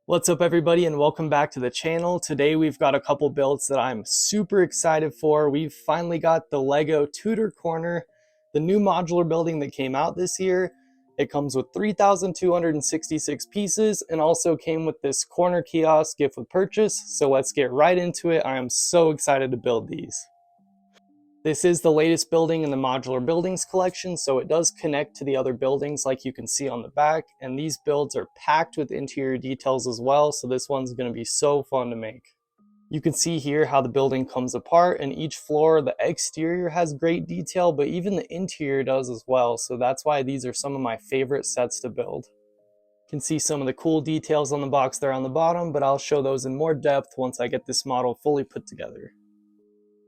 What's up everybody and welcome back to the channel. Today we've got a couple builds that I'm super excited for. We've finally got the LEGO Tudor Corner, the new modular building that came out this year. It comes with 3,266 pieces and also came with this Corner Kiosk gift with purchase. So let's get right into it. I am so excited to build these. This is the latest building in the modular buildings collection, so it does connect to the other buildings like you can see on the back, and these builds are packed with interior details as well, so this one's going to be so fun to make. You can see here how the building comes apart, and each floor, the exterior has great detail, but even the interior does as well, so that's why these are some of my favorite sets to build. You can see some of the cool details on the box there on the bottom, but I'll show those in more depth once I get this model fully put together.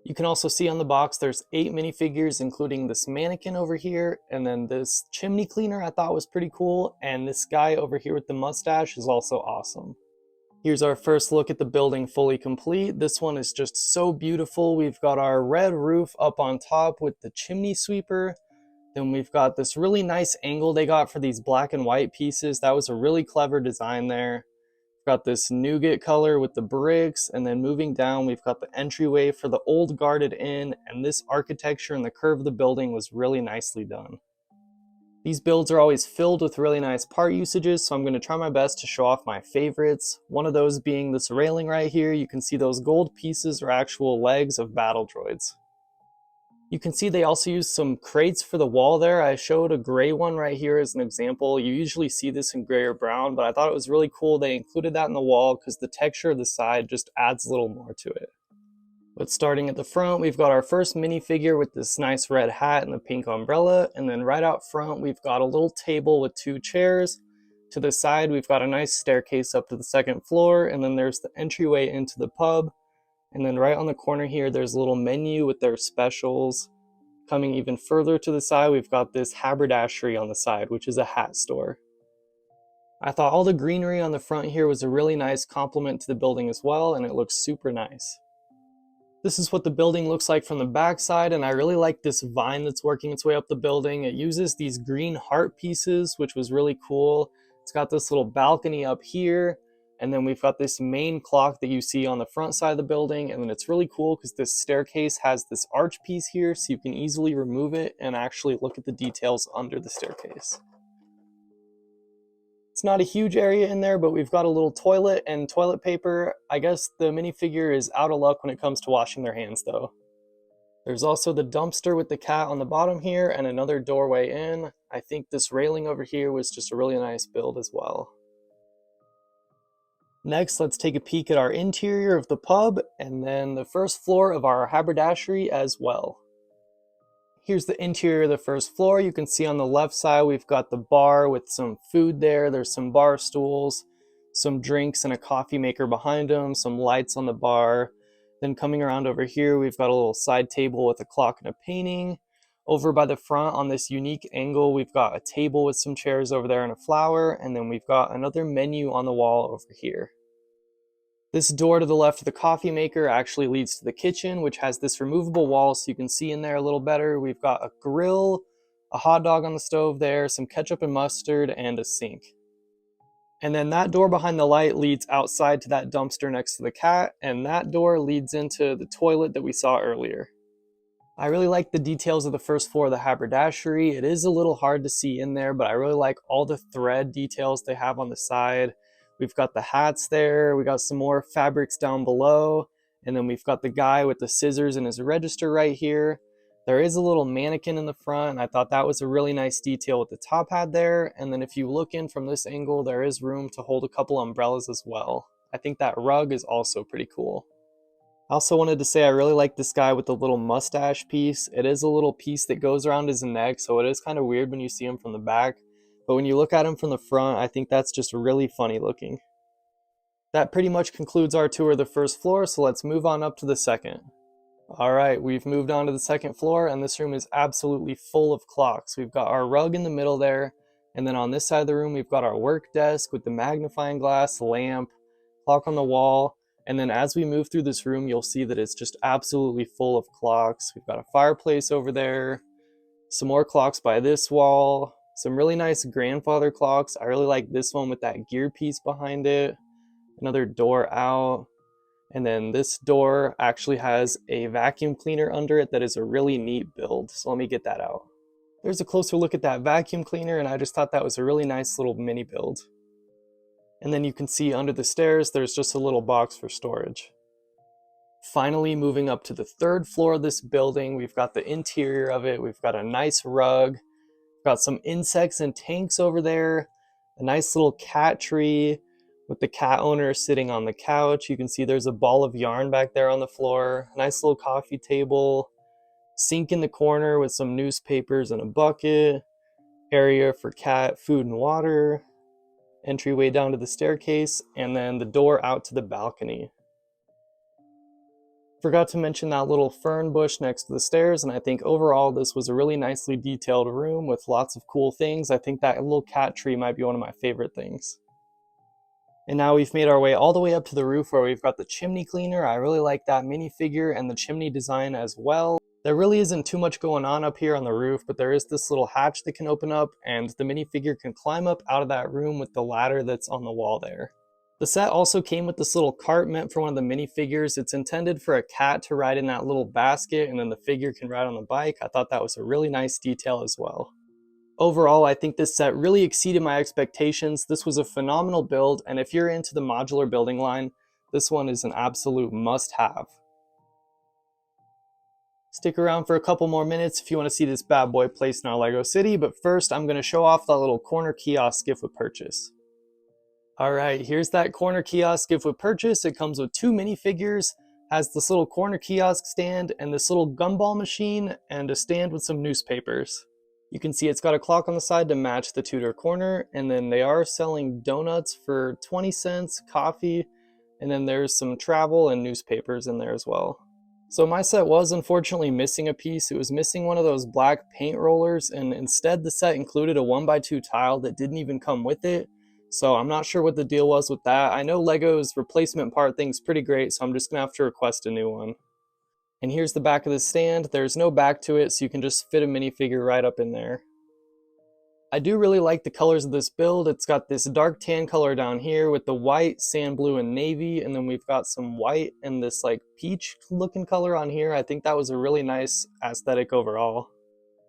You can also see on the box there's 8 minifigures, including this mannequin over here, and then this chimney cleaner I thought was pretty cool, and this guy over here with the mustache is also awesome. Here's our first look at the building fully complete. This one is just so beautiful. We've got our red roof up on top with the chimney sweeper. Then we've got this really nice angle they got for these black and white pieces. That was a really clever design there. Got this nougat color with the bricks, and then moving down we've got the entryway for the old guarded inn, and this architecture and the curve of the building was really nicely done. These builds are always filled with really nice part usages, so I'm going to try my best to show off my favorites. One of those being this railing right here. You can see those gold pieces are actual legs of battle droids. You can see they also use some crates for the wall there. I showed a gray one right here as an example. You usually see this in gray or brown, but I thought it was really cool they included that in the wall because the texture of the side just adds a little more to it. But starting at the front, we've got our first minifigure with this nice red hat and the pink umbrella, and then right out front we've got a little table with 2 chairs. To the side we've got a nice staircase up to the 2nd floor, and then there's the entryway into the pub. And then right on the corner here, there's a little menu with their specials. Coming even further to the side, we've got this haberdashery on the side, which is a hat store. I thought all the greenery on the front here was a really nice complement to the building as well, and it looks super nice. This is what the building looks like from the back side, and I really like this vine that's working its way up the building. It uses these green heart pieces, which was really cool. It's got this little balcony up here. And then we've got this main clock that you see on the front side of the building, and then it's really cool because this staircase has this arch piece here, so you can easily remove it and actually look at the details under the staircase. It's not a huge area in there, but we've got a little toilet and toilet paper. I guess the minifigure is out of luck when it comes to washing their hands though. There's also the dumpster with the cat on the bottom here and another doorway in. I think this railing over here was just a really nice build as well. Next, let's take a peek at our interior of the pub and then the first floor of our haberdashery as well. Here's the interior of the first floor. You can see on the left side we've got the bar with some food there. There's some bar stools, some drinks and a coffee maker behind them, some lights on the bar. Then coming around over here we've got a little side table with a clock and a painting. Over by the front on this unique angle we've got a table with some chairs over there and a flower, and then we've got another menu on the wall over here. This door to the left of the coffee maker actually leads to the kitchen, which has this removable wall so you can see in there a little better. We've got a grill, a hot dog on the stove there, some ketchup and mustard, and a sink. And then that door behind the light leads outside to that dumpster next to the cat, and that door leads into the toilet that we saw earlier. I really like the details of the first floor of the haberdashery. It is a little hard to see in there, but I really like all the thread details they have on the side. We've got the hats there, we got some more fabrics down below, and then we've got the guy with the scissors in his register right here. There is a little mannequin in the front, and I thought that was a really nice detail with the top hat there. And then if you look in from this angle, there is room to hold a couple umbrellas as well. I think that rug is also pretty cool. I also wanted to say I really like this guy with the little mustache piece. It is a little piece that goes around his neck, so it is kind of weird when you see him from the back. But when you look at him from the front, I think that's just really funny looking. That pretty much concludes our tour of the first floor, so let's move on up to the second. Alright, we've moved on to the second floor, and this room is absolutely full of clocks. We've got our rug in the middle there, and then on this side of the room we've got our work desk with the magnifying glass, lamp, clock on the wall. And then as we move through this room, you'll see that it's just absolutely full of clocks. We've got a fireplace over there, some more clocks by this wall, some really nice grandfather clocks. I really like this one with that gear piece behind it. another door out, and then this door actually has a vacuum cleaner under it that is a really neat build. So let me get that out. There's a closer look at that vacuum cleaner, and I just thought that was a really nice little mini build. And then you can see under the stairs, there's just a little box for storage. Finally, moving up to the third floor of this building, we've got the interior of it. We've got a nice rug, we've got some insects and tanks over there, a nice little cat tree with the cat owner sitting on the couch. You can see there's a ball of yarn back there on the floor, a nice little coffee table, sink in the corner with some newspapers and a bucket, area for cat food and water, entryway down to the staircase, and then the door out to the balcony. Forgot to mention that little fern bush next to the stairs, and I think overall this was a really nicely detailed room with lots of cool things. I think that little cat tree might be one of my favorite things. And now we've made our way all the way up to the roof where we've got the chimney cleaner. I really like that minifigure and the chimney design as well. There really isn't too much going on up here on the roof, but there is this little hatch that can open up, and the minifigure can climb up out of that room with the ladder that's on the wall there. The set also came with this little cart meant for one of the minifigures. It's intended for a cat to ride in that little basket, and then the figure can ride on the bike. I thought that was a really nice detail as well. Overall, I think this set really exceeded my expectations. This was a phenomenal build, and if you're into the modular building line, this one is an absolute must-have. Stick around for a couple more minutes if you want to see this bad boy placed in our LEGO city, but first I'm going to show off that little corner kiosk gift with purchase. Alright, here's that corner kiosk gift with purchase. It comes with 2 minifigures, has this little corner kiosk stand and this little gumball machine and a stand with some newspapers. You can see it's got a clock on the side to match the Tudor Corner, and then they are selling donuts for 20 cents, coffee, and then there's some travel and newspapers in there as well. So my set was unfortunately missing a piece. It was missing one of those black paint rollers, and instead the set included a 1x2 tile that didn't even come with it. So I'm not sure what the deal was with that. I know LEGO's replacement part thing's pretty great, so I'm just gonna have to request a new one. And here's the back of the stand. There's no back to it, so you can just fit a minifigure right up in there. I do really like the colors of this build. It's got this dark tan color down here with the white, sand blue, and navy, and then we've got some white and this like peach looking color on here. I think that was a really nice aesthetic overall.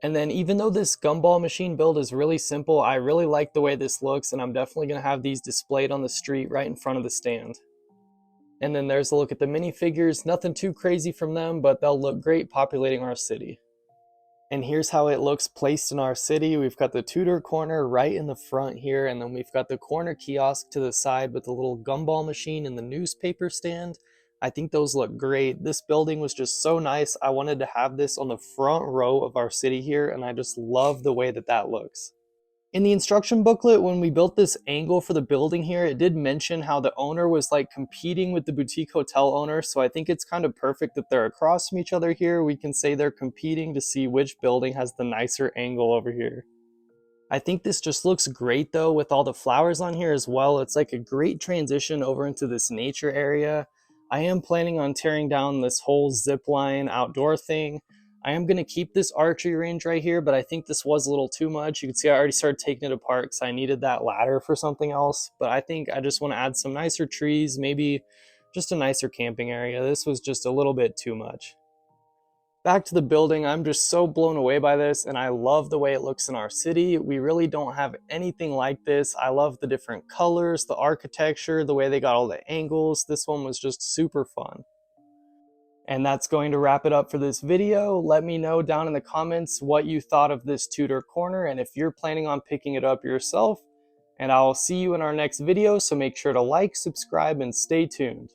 And then even though this gumball machine build is really simple, I really like the way this looks, and I'm definitely going to have these displayed on the street right in front of the stand. And then there's a look at the minifigures. Nothing too crazy from them, but they'll look great populating our city. And here's how it looks placed in our city. We've got the Tudor Corner right in the front here, and then we've got the corner kiosk to the side with the little gumball machine and the newspaper stand. I think those look great. This building was just so nice. I wanted to have this on the front row of our city here, and I just love the way that that looks. In the instruction booklet, when we built this angle for the building here, it did mention how the owner was like competing with the boutique hotel owner, so I think it's kind of perfect that they're across from each other here. We can say they're competing to see which building has the nicer angle over here. I think this just looks great though with all the flowers on here as well. It's like a great transition over into this nature area. I am planning on tearing down this whole zip line outdoor thing. I am going to keep this archery range right here, but I think this was a little too much. You can see I already started taking it apart because I needed that ladder for something else. But I think I just want to add some nicer trees, maybe just a nicer camping area. This was just a little bit too much. Back to the building, I'm just so blown away by this, and I love the way it looks in our city. We really don't have anything like this. I love the different colors, the architecture, the way they got all the angles. This one was just super fun. And that's going to wrap it up for this video. Let me know down in the comments what you thought of this Tudor Corner and if you're planning on picking it up yourself. And I'll see you in our next video, so make sure to like, subscribe, and stay tuned.